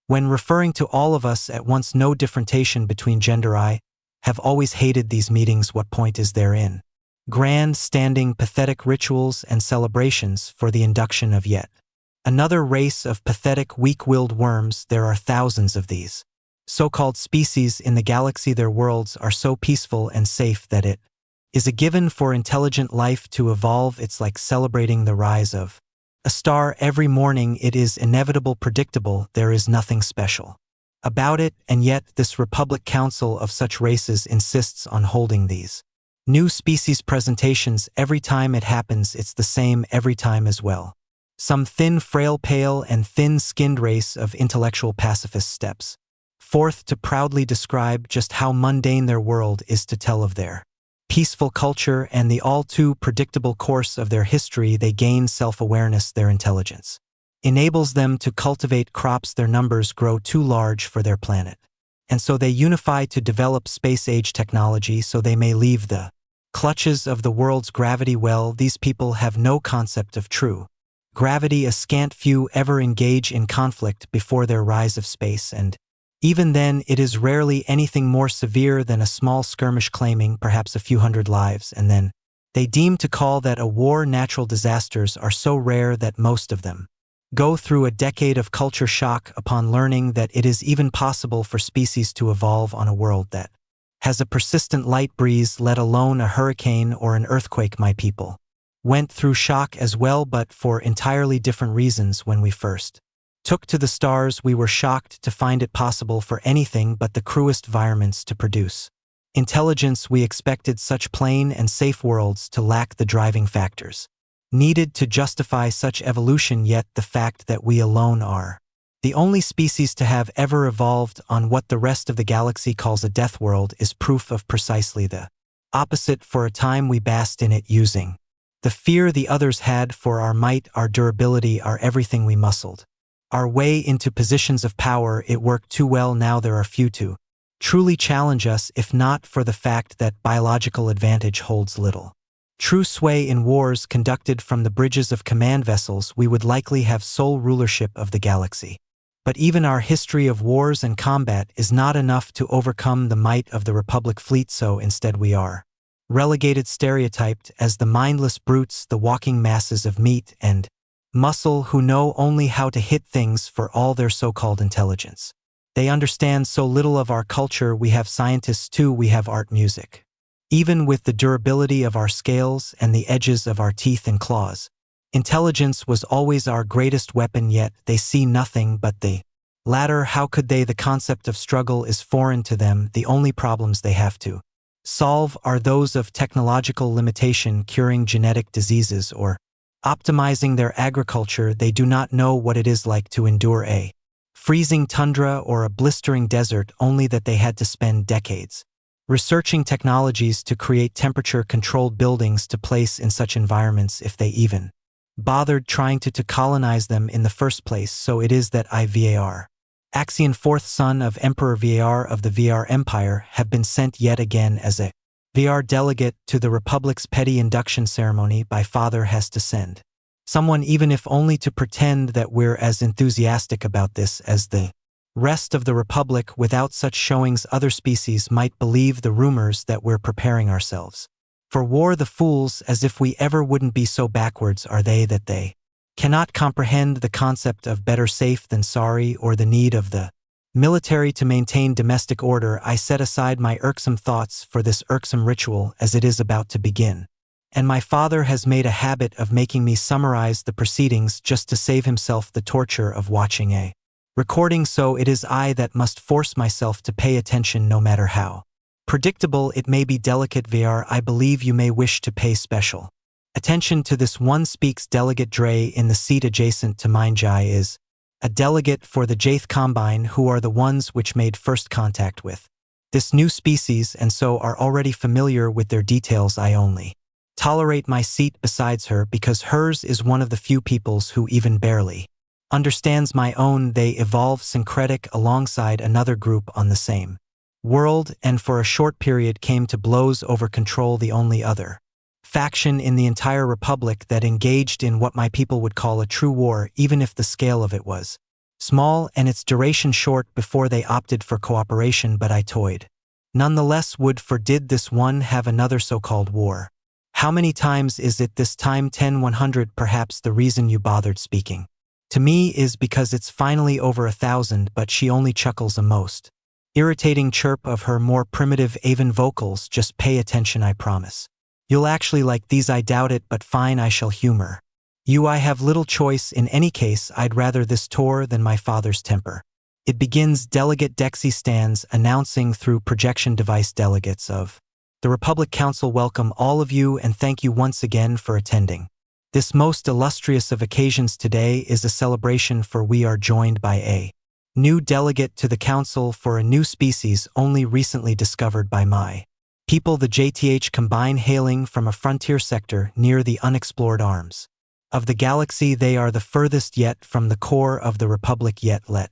When referring to all of us at once, no differentiation between gender. I have always hated these meetings. What point is there in grand, standing, pathetic rituals and celebrations for the induction of yet another race of pathetic, weak-willed worms? There are thousands of these so-called species in the galaxy. Their worlds are so peaceful and safe that it is a given for intelligent life to evolve. It's like celebrating the rise of a star every morning. It is inevitable, predictable. There is nothing special about it, and yet this Republic Council of such races insists on holding these new species presentations. Every time it happens, it's the same every time as well. Some thin, frail, pale, and thin-skinned race of intellectual pacifists steps forth to proudly describe just how mundane their world is, to tell of their peaceful culture and the all-too predictable course of their history. They gain self-awareness. Their intelligence enables them to cultivate crops. Their numbers grow too large for their planet, and so they unify to develop space-age technology so they may leave the clutches of the world's gravity well. These people have no concept of true gravity. A scant few ever engage in conflict before their rise of space, and even then it is rarely anything more severe than a small skirmish claiming perhaps a few hundred lives, and then they deem to call that a war. Natural disasters are so rare that most of them go through a decade of culture shock upon learning that it is even possible for species to evolve on a world that has a persistent light breeze, let alone a hurricane or an earthquake. My people went through shock as well, but for entirely different reasons. When we first took to the stars, we were shocked to find it possible for anything but the cruest environments to produce intelligence. We expected such plain and safe worlds to lack the driving factors needed to justify such evolution, yet the fact that we alone are the only species to have ever evolved on what the rest of the galaxy calls a death world is proof of precisely the opposite. For a time we basked in it, using the fear the others had for our might, our durability, our everything. We muscled our way into positions of power. It worked too well. Now there are few to truly challenge us, if not for the fact that biological advantage holds little true sway in wars conducted from the bridges of command vessels. We would likely have sole rulership of the galaxy. But even our history of wars and combat is not enough to overcome the might of the Republic fleet, so instead we are relegated, stereotyped as the mindless brutes, the walking masses of meat and muscle who know only how to hit things for all their so-called intelligence. They understand so little of our culture. We have scientists too, we have art, music. Even with the durability of our scales and the edges of our teeth and claws, intelligence was always our greatest weapon, yet they see nothing but the latter. How could they? The concept of struggle is foreign to them. The only problems they have to solve are those of technological limitation, curing genetic diseases, or optimizing their agriculture. They do not know what it is like to endure a freezing tundra or a blistering desert, only that they had to spend decades researching technologies to create temperature-controlled buildings to place in such environments, if they even bothered trying to colonize them in the first place. So it is that IVAR, Axion, fourth son of Emperor Var of the VR Empire, have been sent yet again as a VR delegate to the Republic's petty induction ceremony. By father has to send someone, even if only to pretend that we're as enthusiastic about this as the rest of the Republic. Without such showings, other species might believe the rumors that we're preparing ourselves for war. The fools, as if we ever wouldn't be so backwards are they that they cannot comprehend the concept of better safe than sorry, or the need of the military to maintain domestic order. I set aside my irksome thoughts for this irksome ritual, as it is about to begin, and my father has made a habit of making me summarize the proceedings just to save himself the torture of watching a recording. So it is I that must force myself to pay attention, no matter how predictable it may be. Delicate VR, I believe you may wish to pay special attention to this one. Speaks Delegate Dre in the seat adjacent to mine. Jai is a delegate for the Jaith Combine, who are the ones which made first contact with this new species and so are already familiar with their details. I only tolerate my seat besides her because hers is one of the few peoples who even barely understands my own. They evolve syncretic alongside another group on the same world, and for a short period came to blows over control, the only other faction in the entire Republic that engaged in what my people would call a true war, even if the scale of it was Small and its duration short before they opted for cooperation, but I toyed. Nonetheless did this one have another so-called war? How many times is it this time? 10, 100, perhaps the reason you bothered speaking to me is because it's finally over 1,000, but she only chuckles a most irritating chirp of her more primitive aven vocals. Just pay attention, I promise. You'll actually like these. I doubt it, but fine, I shall humor you. I have little choice. In any case, I'd rather this tour than my father's temper. It begins. Delegate Dexy stands, announcing through projection device. Delegates of the Republic Council welcome all of you and thank you once again for attending. This most illustrious of occasions today is a celebration, for we are joined by a new delegate to the Council for a new species only recently discovered by my people, the JTH Combine, hailing from a frontier sector near the unexplored arms of the galaxy. They are the furthest yet from the core of the Republic, yet let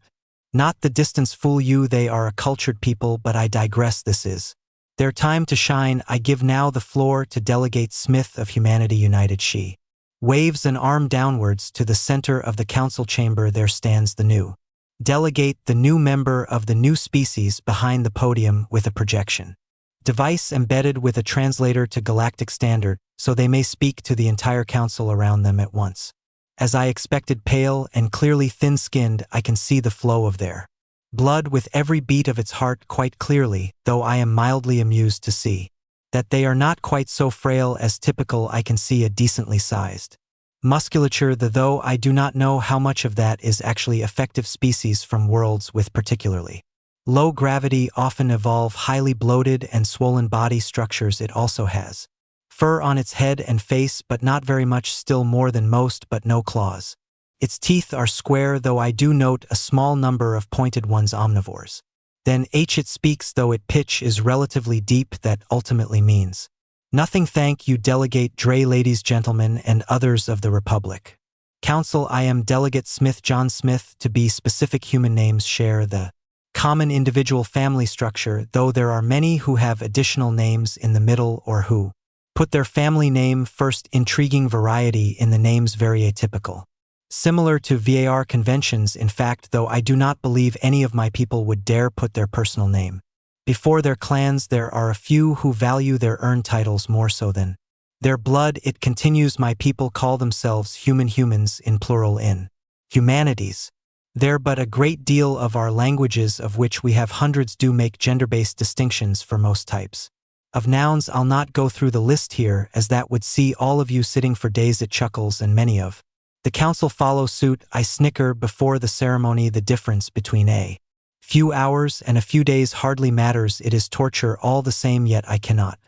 not the distance fool you. They are a cultured people, but I digress. This is their time to shine. I give now the floor to Delegate Smith of Humanity United. She waves an arm downwards to the center of the council chamber. There stands the new delegate, the new member of the new species, behind the podium with a projection device embedded with a translator to Galactic Standard, so they may speak to the entire council around them at once. As I expected, pale and clearly thin-skinned, I can see the flow of their blood with every beat of its heart quite clearly, though I am mildly amused to see that they are not quite so frail as typical. I can see a decently sized musculature, though I do not know how much of that is actually effective. Species from worlds with particularly low gravity often evolve highly bloated and swollen body structures. It also has fur on its head and face, but not very much, still more than most, but no claws. Its teeth are square, though I do note a small number of pointed ones. Omnivores. Then it speaks, though its pitch is relatively deep. That ultimately means nothing. Thank you, Delegate Dre. Ladies, gentlemen, and others of the Republic Council, I am Delegate Smith, John Smith. To be specific, human names share the common individual family structure, though there are many who have additional names in the middle or who put their family name first. Intriguing variety in the names, very atypical. Similar to VAR conventions, in fact, though I do not believe any of my people would dare put their personal name before their clans. There are a few who value their earned titles more so than their blood. It continues. My people call themselves humans in plural in humanities. There, but a great deal of our languages, of which we have hundreds, do make gender-based distinctions for most types of nouns. I'll not go through the list here, as that would see all of you sitting for days. It chuckles, and many of the council follow suit. I snicker before the ceremony. The difference between a few hours and a few days hardly matters. It is torture all the same, yet I cannot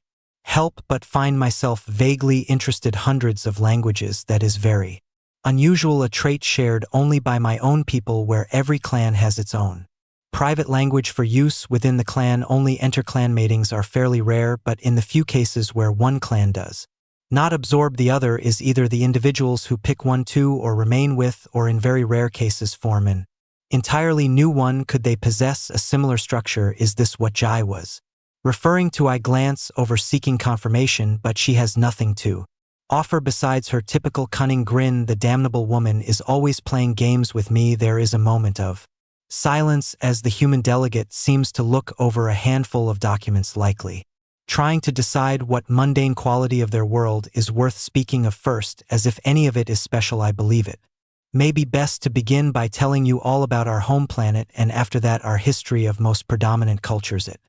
help but find myself vaguely interested. Hundreds of languages, that is very unusual, a trait shared only by my own people, where every clan has its own private language for use within the clan. Only inter-clan matings are fairly rare, but in the few cases where one clan does not absorb the other, is either the individuals who pick one to or remain with, or in very rare cases form an entirely new one. Could they possess a similar structure? Is this what Jai was referring to? I glance over, seeking confirmation, but she has nothing to offer besides her typical cunning grin. The damnable woman is always playing games with me. There is a moment of silence as the human delegate seems to look over a handful of documents, likely trying to decide what mundane quality of their world is worth speaking of first, as if any of it is special. I believe it may be best to begin by telling you all about our home planet, and after that our history of most predominant cultures. It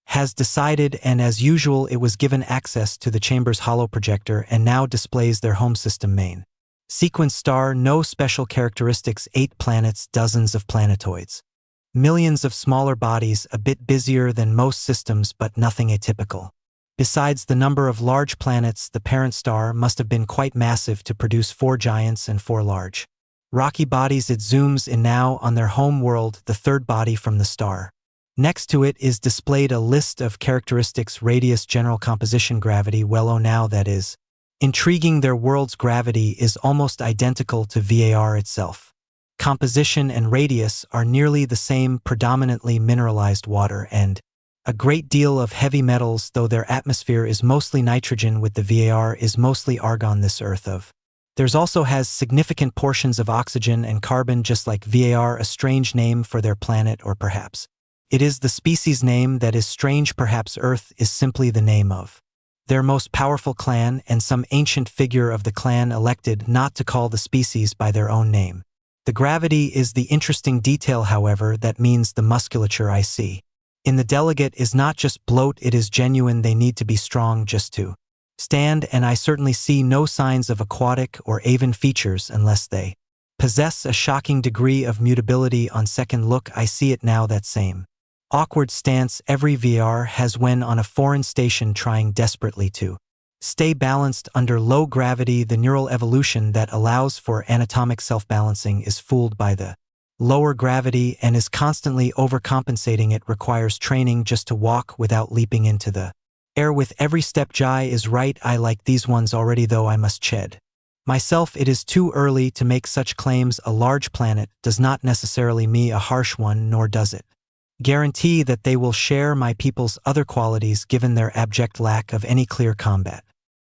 has decided, and as usual it was given access to the chamber's holoprojector and now displays their home system main sequence star. No special characteristics, 8 planets, dozens of planetoids, millions of smaller bodies, a bit busier than most systems, but nothing atypical. Besides the number of large planets, the parent star must have been quite massive to produce 4 giants and 4 large rocky bodies. It zooms in now on their home world, the third body from the star. Next to it is displayed a list of characteristics: radius, general composition, gravity. Well, oh, now that is intriguing. Their world's gravity is almost identical to VAR itself. Composition and radius are nearly the same, predominantly mineralized water and a great deal of heavy metals, though their atmosphere is mostly nitrogen, with the VAR is mostly argon. This Earth of There's also has significant portions of oxygen and carbon just like VAR, a strange name for their planet, or perhaps it is the species name that is strange. Perhaps Earth is simply the name of their most powerful clan, and some ancient figure of the clan elected not to call the species by their own name. The gravity is the interesting detail, however, that means the musculature I see in the delegate is not just bloat, it is genuine. They need to be strong just to stand, and I certainly see no signs of aquatic or avian features unless they possess a shocking degree of mutability. On second look, I see it now, that same awkward stance every VR has when on a foreign station trying desperately to stay balanced under low gravity. The neural evolution that allows for anatomic self-balancing is fooled by the lower gravity and is constantly overcompensating. It requires training just to walk without leaping into the air with every step. Jai is right, I like these ones already, though I must shed myself. It is too early to make such claims. A large planet does not necessarily mean a harsh one, nor does it guarantee that they will share my people's other qualities given their abject lack of any clear combat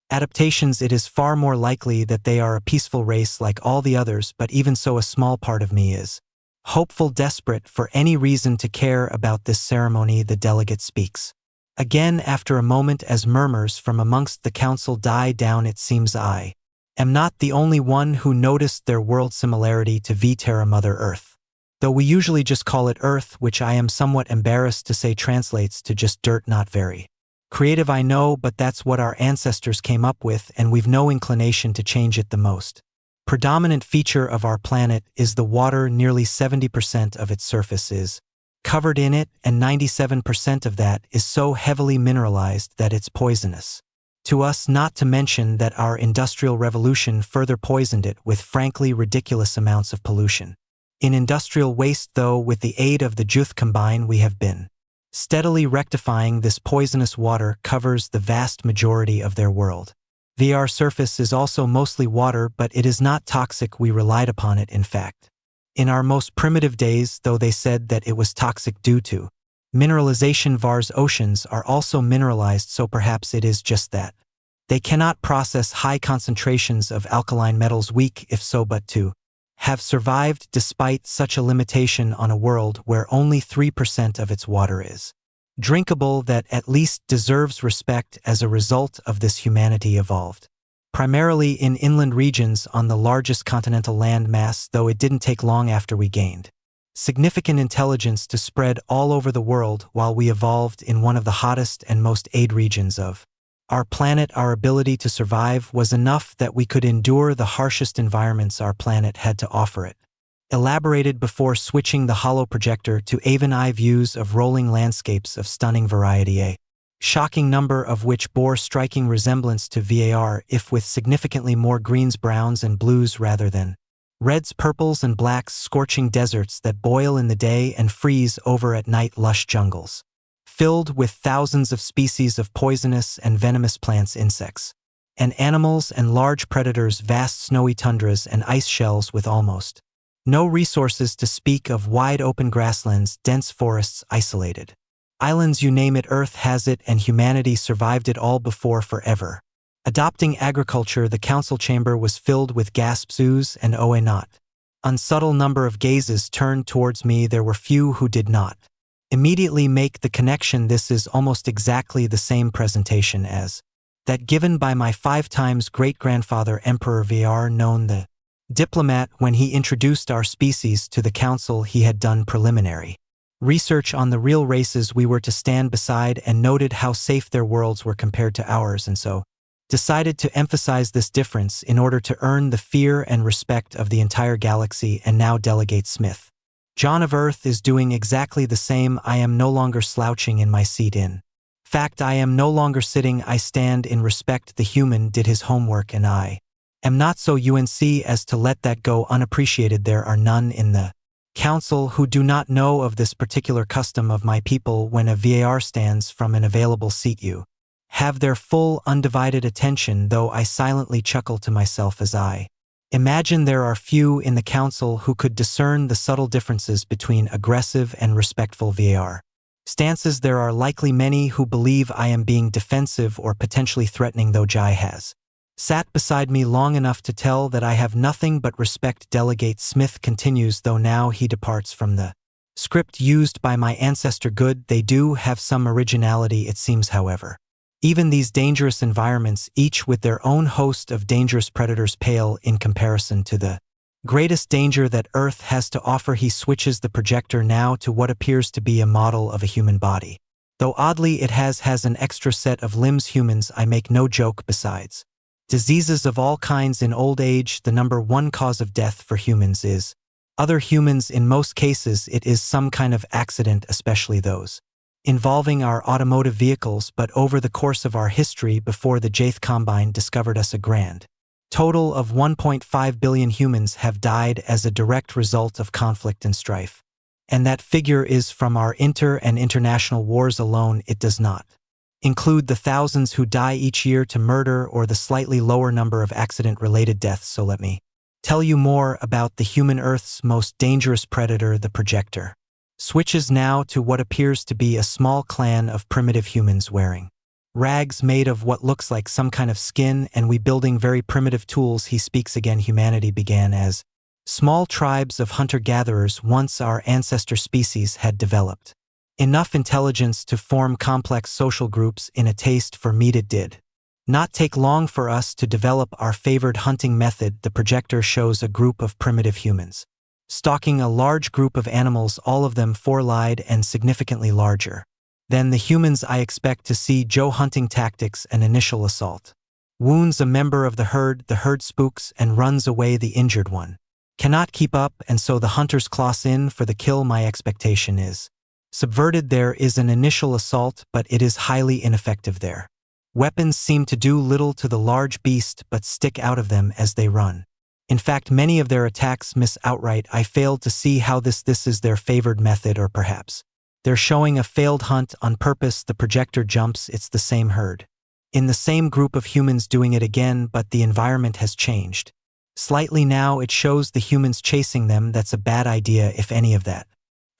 adaptations. It is far more likely that they are a peaceful race like all the others, but even so, a small part of me is hopeful, desperate for any reason to care about this ceremony. The delegate speaks again after a moment as murmurs from amongst the council die down. It seems I am not the only one who noticed their world similarity to Terra, Mother Earth. Though we usually just call it Earth, which I am somewhat embarrassed to say translates to just dirt. Not very creative, I know, but that's what our ancestors came up with, and we've no inclination to change it. The most predominant feature of our planet is the water. Nearly 70% of its surface is covered in it, and 97% of that is so heavily mineralized that it's poisonous to us, not to mention that our industrial revolution further poisoned it with frankly ridiculous amounts of pollution. In industrial waste, though, with the aid of the Juth Combine, we have been steadily rectifying this. Poisonous water covers the vast majority of their world. VR surface is also mostly water, but it is not toxic. We relied upon it, in fact, in our most primitive days, though they said that it was toxic due to mineralization. VAR's oceans are also mineralized, so perhaps it is just that they cannot process high concentrations of alkaline metals. Weak, if so, but to have survived despite such a limitation on a world where only 3% of its water is drinkable, that at least deserves respect. As a result of this, humanity evolved primarily in inland regions on the largest continental land mass, though it didn't take long after we gained significant intelligence to spread all over the world. While we evolved in one of the hottest and most arid regions of our planet, our ability to survive was enough that we could endure the harshest environments our planet had to offer it. Elaborated before switching the hollow projector to avian eye views of rolling landscapes of stunning variety, a shocking number of which bore striking resemblance to VAR, if with significantly more greens, browns, and blues rather than reds, purples, and blacks. Scorching deserts that boil in the day and freeze over at night. Lush jungles filled with thousands of species of poisonous and venomous plants, insects, and animals, and large predators. Vast snowy tundras and ice shelves with almost no resources to speak of. Wide open grasslands, dense forests, isolated islands, you name it, Earth has it, and humanity survived it all before forever. Adopting agriculture, the council chamber was filled with gasps, oohs, and oh, a not unsubtle number of gazes turned towards me. There were few who did not immediately make the connection. This is almost exactly the same presentation as that given by my 5 times great-grandfather Emperor VR, known the diplomat, when he introduced our species to the council. He had done preliminary research on the real races we were to stand beside and noted how safe their worlds were compared to ours, and so decided to emphasize this difference in order to earn the fear and respect of the entire galaxy. And now Delegate Smith John of Earth is doing exactly the same. I am no longer slouching in my seat. In fact, I am no longer sitting. I stand in respect. The human did his homework, and I am not so UNC as to let that go unappreciated. There are none in the council who do not know of this particular custom of my people. When a VAR stands from an available seat, you have their full undivided attention, though I silently chuckle to myself as I imagine there are few in the council who could discern the subtle differences between aggressive and respectful VAR stances. There are likely many who believe I am being defensive or potentially threatening, though Jai has sat beside me long enough to tell that I have nothing but respect. Delegate Smith continues, though now he departs from the script used by my ancestor. Good, they do have some originality, it seems, however. Even these dangerous environments, each with their own host of dangerous predators, pale in comparison to the greatest danger that Earth has to offer. He switches the projector now to what appears to be a model of a human body. Though oddly it has an extra set of limbs. Humans, I make no joke. Besides diseases of all kinds in old age, the number one cause of death for humans is other humans. In most cases it is some kind of accident, especially those involving our automotive vehicles, but over the course of our history, before the Jth Combine discovered us, a grand total of 1.5 billion humans have died as a direct result of conflict and strife. And that figure is from our inter- and international wars alone. It does not include the thousands who die each year to murder or the slightly lower number of accident-related deaths. So let me tell you more about the human. Earth's most dangerous predator, the projector, switches now to what appears to be a small clan of primitive humans wearing rags made of what looks like some kind of skin, and we building very primitive tools. He speaks again. Humanity began as small tribes of hunter-gatherers. Once our ancestor species had developed enough intelligence to form complex social groups in a taste for meat. It did not take long for us to develop our favored hunting method. The projector shows a group of primitive humans stalking a large group of animals, all of them four-eyed and significantly larger than the humans. I expect to see Joe hunting tactics. An initial assault wounds a member of the herd spooks and runs away. The injured one cannot keep up, and so the hunters close in for the kill. My expectation is subverted. There is an initial assault, but it is highly ineffective. Their weapons seem to do little to the large beast but stick out of them as they run. In fact, many of their attacks miss outright. I failed to see how this is their favored method, or perhaps they're showing a failed hunt on purpose. The projector jumps. It's the same herd in the same group of humans doing it again, but the environment has changed slightly now. It shows the humans chasing them. That's a bad idea. If any of that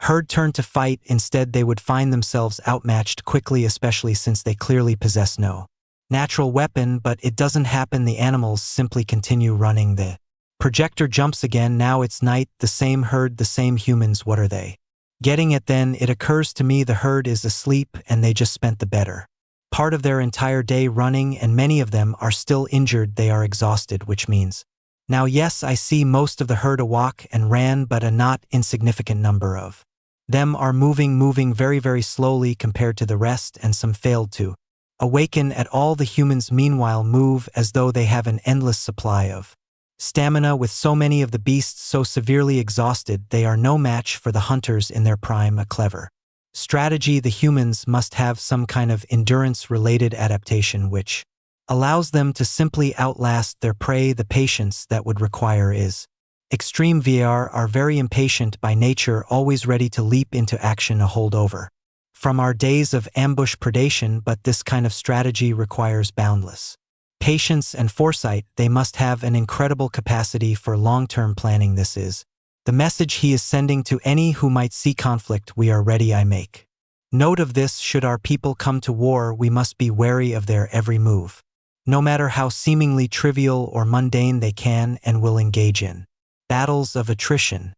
herd turned to fight instead, they would find themselves outmatched quickly, especially since they clearly possess no natural weapon. But it doesn't happen. The animals simply continue running. The projector jumps again. Now it's night. The same herd, the same humans. What are they getting at then? It occurs to me the herd is asleep and they just spent the better part of their entire day running, and many of them are still injured. They are exhausted, which means now, yes, I see most of the herd awoke and ran, but a not insignificant number of them are moving very, very slowly compared to the rest, and some failed to awaken at all. The humans meanwhile move as though they have an endless supply of stamina. With so many of the beasts so severely exhausted, they are no match for the hunters in their prime. A clever strategy. The humans must have some kind of endurance-related adaptation which allows them to simply outlast their prey. The patience that would require is extreme. VR are very impatient by nature, always ready to leap into action, a holdover from our days of ambush predation. But this kind of strategy requires boundless patience and foresight. They must have an incredible capacity for long-term planning. This is the message he is sending to any who might see conflict. We are ready. I make note of this. Should our people come to war, we must be wary of their every move, no matter how seemingly trivial or mundane. They can and will engage in battles of attrition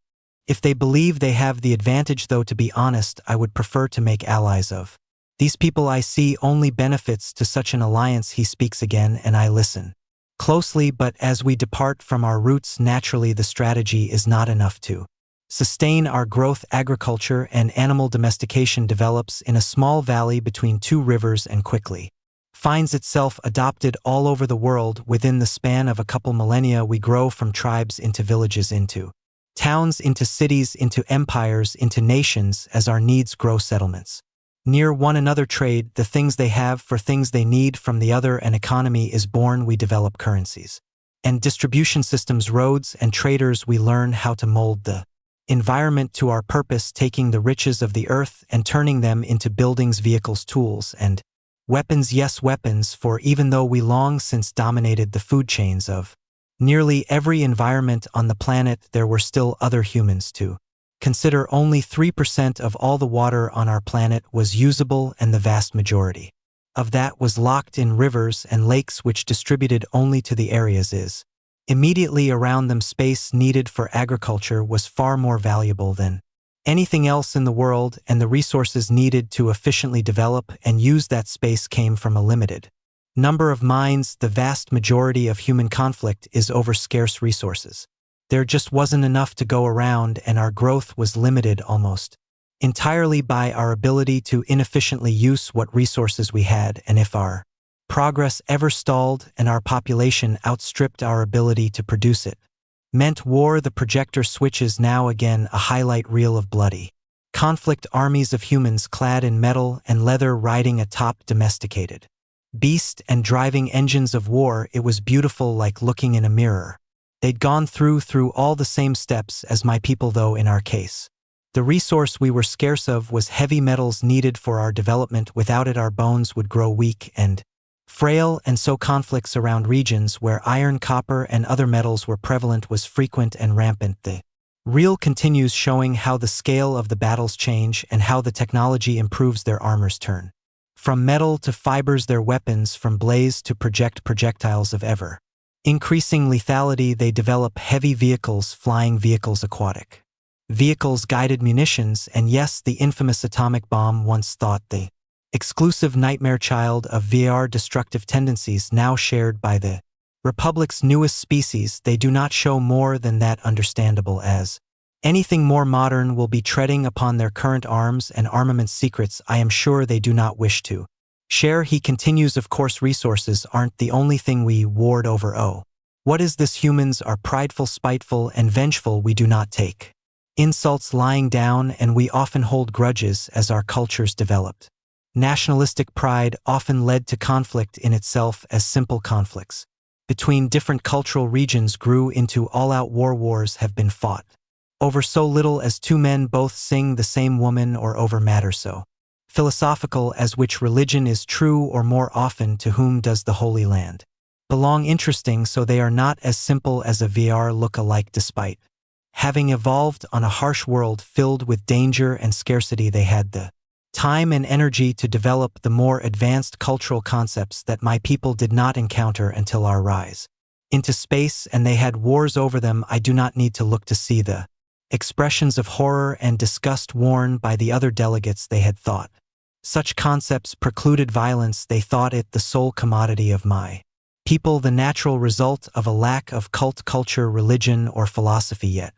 if they believe they have the advantage. Though, to be honest, I would prefer to make allies of these people. I see only benefits to such an alliance. He speaks again, and I listen closely. But as we depart from our roots, naturally the strategy is not enough to sustain our growth. Agriculture and animal domestication develops in a small valley between two rivers and quickly finds itself adopted all over the world. Within the span of a couple millennia, we grow from tribes into villages, into towns, into cities, into empires, into nations. As our needs grow, settlements near one another trade the things they have for things they need from the other. An economy is born. We develop currencies and distribution systems, roads and traders. We learn how to mold the environment to our purpose, taking the riches of the earth and turning them into buildings, vehicles, tools, and weapons. Yes, weapons, for even though we long since dominated the food chains of nearly every environment on the planet, there were still other humans to consider. Only 3% of all the water on our planet was usable, and the vast majority of that was locked in rivers and lakes which distributed only to the areas is. Immediately around them space needed for agriculture was far more valuable than anything else in the world, and the resources needed to efficiently develop and use that space came from a limited number of mines. The vast majority of human conflict is over scarce resources. There just wasn't enough to go around, and our growth was limited almost entirely by our ability to inefficiently use what resources we had, and if our progress ever stalled and our population outstripped our ability to produce it, meant war. The projector switches now again a highlight reel of bloody conflict, armies of humans clad in metal and leather riding atop domesticated beast and driving engines of war. It was beautiful, like looking in a mirror. They'd gone through all the same steps as my people, though in our case the resource we were scarce of was heavy metals needed for our development. Without it our bones would grow weak and frail, and so conflicts around regions where iron, copper, and other metals were prevalent was frequent and rampant. The reel continues, showing how the scale of the battles change and how the technology improves. Their armors turn from metal to fibers, their weapons from blaze to projectiles of ever increasing lethality. They develop heavy vehicles, flying vehicles, aquatic vehicles, guided munitions, and yes, the infamous atomic bomb, once thought the exclusive nightmare child of VR destructive tendencies, now shared by the Republic's newest species. They do not show more than that, understandable, as anything more modern will be treading upon their current arms and armament secrets I am sure they do not wish to share. He continues, of course resources aren't the only thing we ward over. Oh, what is this? Humans are prideful, spiteful, and vengeful. We do not take insults lying down, and we often hold grudges. As our cultures developed, nationalistic pride often led to conflict in itself, as simple conflicts between different cultural regions grew into all-out war. Wars have been fought over so little as two men both sing the same woman, or over matters so philosophical as which religion is true, or more often to whom does the Holy Land belong. Interesting, so they are not as simple as a VR look-alike. Despite having evolved on a harsh world filled with danger and scarcity, they had the time and energy to develop the more advanced cultural concepts that my people did not encounter until our rise into space, and they had wars over them. I do not need to look to see the expressions of horror and disgust worn by the other delegates. They had thought such concepts precluded violence. They thought it the sole commodity of my people, the natural result of a lack of cult culture, religion, or philosophy. Yet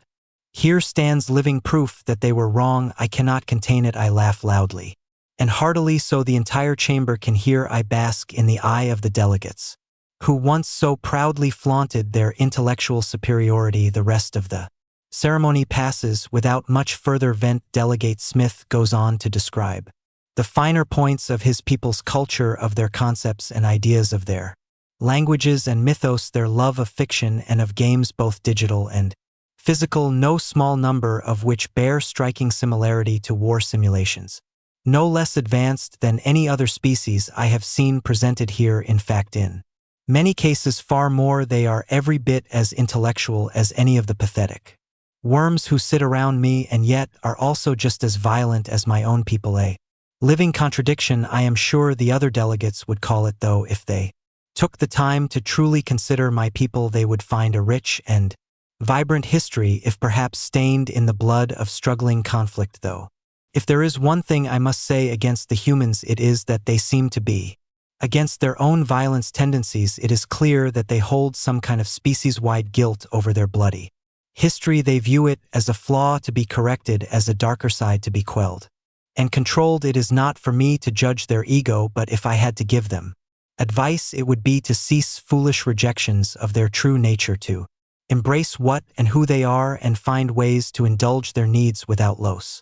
here stands living proof that they were wrong. I cannot contain it. I laugh loudly and heartily, so the entire chamber can hear. I bask in the eye of the delegates who once so proudly flaunted their intellectual superiority. The rest of the ceremony passes without much further vent. Delegate Smith goes on to describe the finer points of his people's culture, of their concepts and ideas, of their languages and mythos, their love of fiction and of games, both digital and physical, no small number of which bear striking similarity to war simulations, no less advanced than any other species I have seen presented here. In fact, in many cases far more. They are every bit as intellectual as any of the pathetic worms who sit around me, and yet are also just as violent as my own people. A living contradiction, I am sure the other delegates would call it, though if they took the time to truly consider my people, they would find a rich and vibrant history, if perhaps stained in the blood of struggling conflict. Though if there is one thing I must say against the humans, it is that they seem to be against their own violence tendencies. It is clear that they hold some kind of species-wide guilt over their bloody history. They view it as a flaw to be corrected, as a darker side to be quelled and controlled. It is not for me to judge their ego, but if I had to give them advice, it would be to cease foolish rejections of their true nature, to embrace what and who they are, and find ways to indulge their needs without loss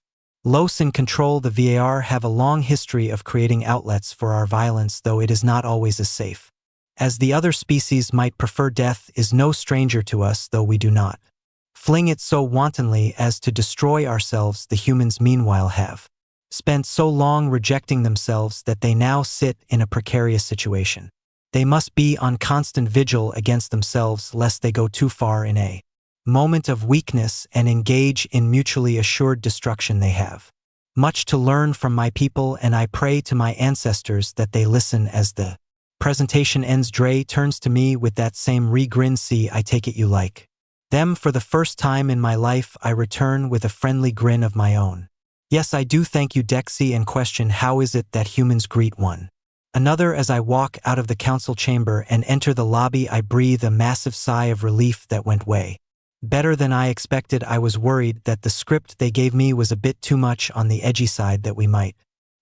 and control. The VAR have a long history of creating outlets for our violence, though it is not always as safe as the other species might prefer. Death is no stranger to us, though we do not fling it so wantonly as to destroy ourselves. The humans, meanwhile, have spent so long rejecting themselves that they now sit in a precarious situation. They must be on constant vigil against themselves, lest they go too far in a moment of weakness and engage in mutually assured destruction. They have Much to learn from my people, and I pray to my ancestors that they listen. As the presentation ends, Dre turns to me with that same grin. See, I take it you like them. For the first time in my life, I return with a friendly grin of my own. Yes, I do, thank you, Dexy, and question how is it that humans greet one another. As I walk out of the council chamber and enter the lobby, I breathe a massive sigh of relief. That went way better than I expected. I was worried that the script they gave me was a bit too much on the edgy side, that we might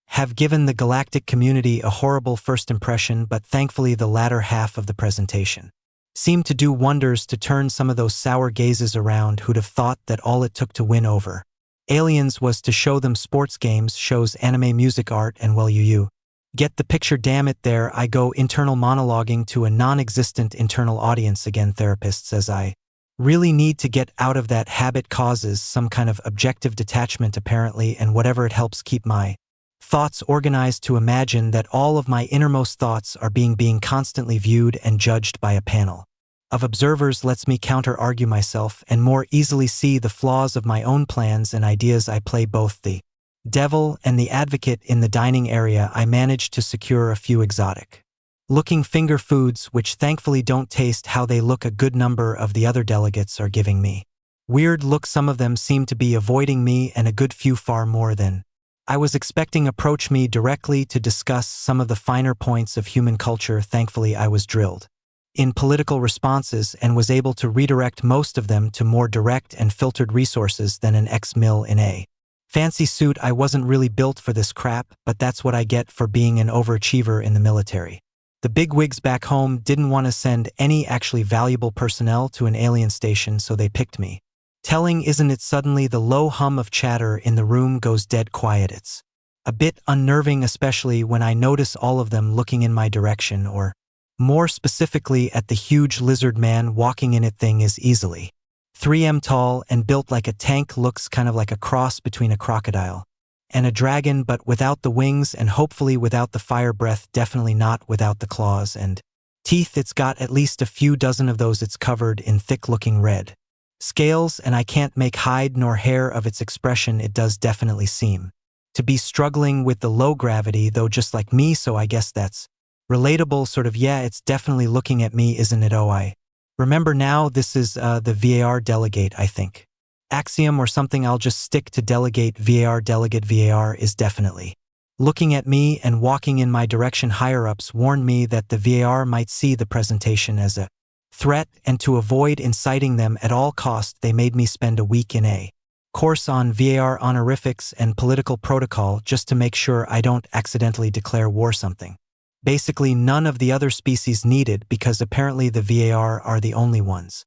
have given the galactic community a horrible first impression, but thankfully the latter half of the presentation seemed to do wonders to turn some of those sour gazes around. Who'd have thought that all it took to win over aliens was to show them sports games, shows, anime, music, art, and well, you get the picture. Damn it, there I go, internal monologuing to a non-existent internal audience again. Therapists, as I really need to get out of that habit, causes some kind of objective detachment apparently, and whatever it helps keep my thoughts organized, to imagine that all of my innermost thoughts are being constantly viewed and judged by a panel of observers lets me counter-argue myself and more easily see the flaws of my own plans and ideas. I play both the devil and the advocate. In the dining area, I managed to secure a few exotic looking finger foods, which thankfully don't taste how they look. A good number of the other delegates are giving me weird looks. Some of them seem to be avoiding me, and a good few, far more than I was expecting, approach me directly to discuss some of the finer points of human culture. Thankfully, I was drilled in political responses and was able to redirect most of them to more direct and filtered resources than an ex-mil in a fancy suit. I wasn't really built for this crap, but that's what I get for being an overachiever in the military. The bigwigs back home didn't want to send any actually valuable personnel to an alien station, so they picked me. Telling, isn't it? Suddenly the low hum of chatter in the room goes dead quiet. It's a bit unnerving, especially when I notice all of them looking in my direction, or more specifically at the huge lizard man walking in. It thing is easily 3m tall and built like a tank, looks kind of like a cross between a crocodile and a dragon, but without the wings and hopefully without the fire breath, definitely not without the claws and teeth. It's got at least a few dozen of those. It's covered in thick-looking red scales, and I can't make hide nor hair of its expression. It does definitely seem to be struggling with the low gravity, though, just like me, so I guess that's relatable, sort of. Yeah, it's definitely looking at me, isn't it? Oh, I remember now, this is the VAR delegate, I think. Axiom or something. I'll just stick to delegate. VAR delegate. VAR is definitely looking at me and walking in my direction. Higher-ups warned me that the VAR might see the presentation as a threat, and to avoid inciting them at all costs, they made me spend a week in a course on VAR honorifics and political protocol just to make sure I don't accidentally declare war. Something basically none of the other species needed, because apparently the VAR are the only ones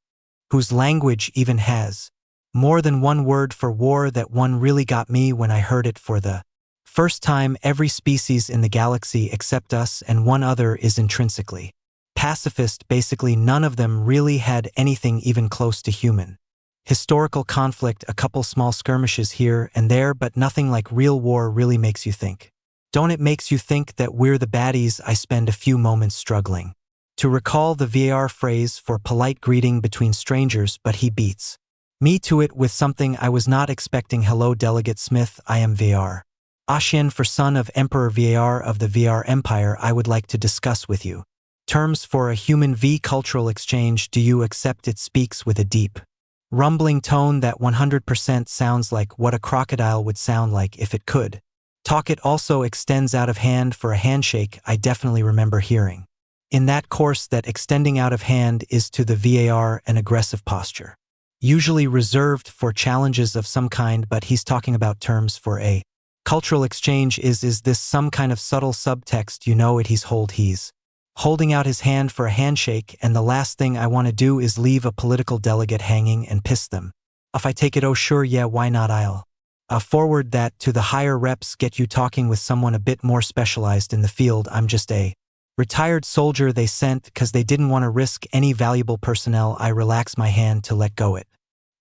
whose language even has more than one word for war. That one really got me when I heard it for the first time. Every species in the galaxy except us and one other is intrinsically pacifist. Basically none of them really had anything even close to human historical conflict. A couple small skirmishes here and there, but nothing like real war. Really makes you think, don't it? Makes you think that we're the baddies. I spend a few moments struggling to recall the VAR phrase for polite greeting between strangers, but he beats me to it with something I was not expecting. Hello, Delegate Smith. I am VAR Ashian, for son of Emperor VAR of the VAR Empire. I would like to discuss with you terms for a human V cultural exchange. Do you accept? It speaks with a deep, rumbling tone that 100% sounds like what a crocodile would sound like if it could talk. It also extends out of hand for a handshake. I definitely remember hearing in that course that extending out of hand is to the VAR an aggressive posture, usually reserved for challenges of some kind, but he's talking about terms for a cultural exchange. Is this some kind of subtle subtext? You know it. He's holding out his hand for a handshake, and the last thing I want to do is leave a political delegate hanging and piss them if I take it. Oh sure, yeah, why not? I'll forward that to the higher reps. Get you talking with someone a bit more specialized in the field. I'm just a retired soldier they sent because they didn't want to risk any valuable personnel. I relax my hand to let go. It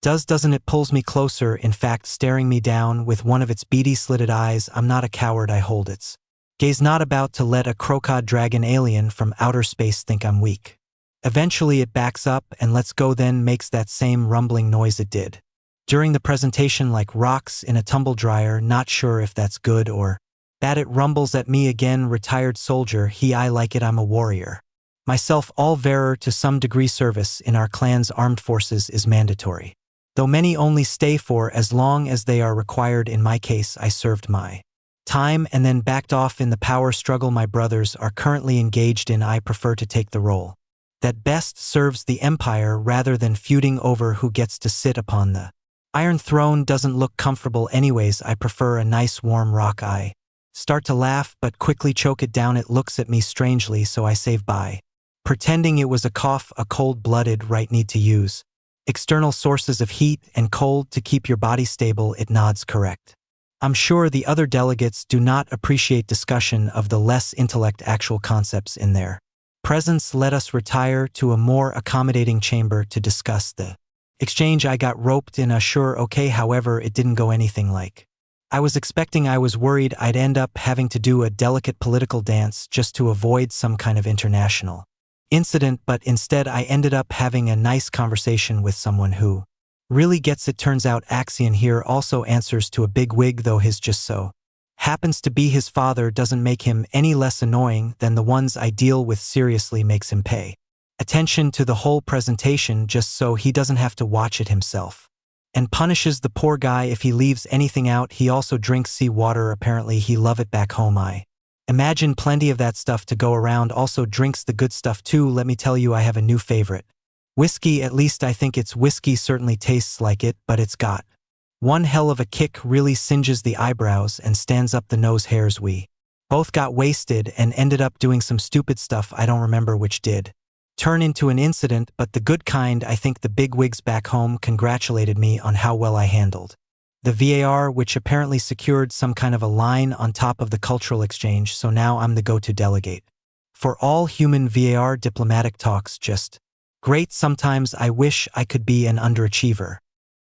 doesn't it? Pulls me closer, in fact staring me down with one of its beady slitted eyes. I'm not a coward. I hold its gaze, not about to let a crocod dragon alien from outer space think I'm weak. Eventually it backs up and lets go, then makes that same rumbling noise it did during the presentation like rocks in a tumble dryer, not sure if that's good or bad. It rumbles at me again, retired soldier, I like it, I'm a warrior. Myself all bearer to some degree, service in our clan's armed forces is mandatory. Though many only stay for as long as they are required, in my case I served my time and then backed off in the power struggle my brothers are currently engaged in. I prefer to take the role that best serves the empire rather than feuding over who gets to sit upon the Iron Throne. Doesn't look comfortable anyways. I prefer a nice warm rock. I start to laugh but quickly choke it down. It looks at me strangely, so I save by pretending it was a cough. A cold-blooded right, need to use external sources of heat and cold to keep your body stable. It nods correct. I'm sure the other delegates do not appreciate discussion of the less intellect actual concepts in their presence. Let us retire to a more accommodating chamber to discuss the exchange. I got roped in. Sure, okay, however it didn't go anything like I was expecting. I was worried I'd end up having to do a delicate political dance just to avoid some kind of international incident, but instead I ended up having a nice conversation with someone who really gets it. Turns out Axion here also answers to a big wig, though his just so happens to be his father doesn't make him any less annoying than the ones I deal with. Seriously makes him pay attention to the whole presentation just so he doesn't have to watch it himself, and punishes the poor guy if he leaves anything out. He also drinks seawater. Apparently he love it back home. I imagine plenty of that stuff to go around. Also drinks the good stuff too. Let me tell you, I have a new favorite. Whiskey, at least I think it's whiskey. Certainly tastes like it, but it's got one hell of a kick. Really singes the eyebrows and stands up the nose hairs. We both got wasted and ended up doing some stupid stuff. I don't remember which did turn into an incident, but the good kind. I think the bigwigs back home congratulated me on how well I handled the VAR, which apparently secured some kind of a line on top of the cultural exchange, so now I'm the go-to delegate for all human VAR diplomatic talks. Just great. Sometimes I wish I could be an underachiever.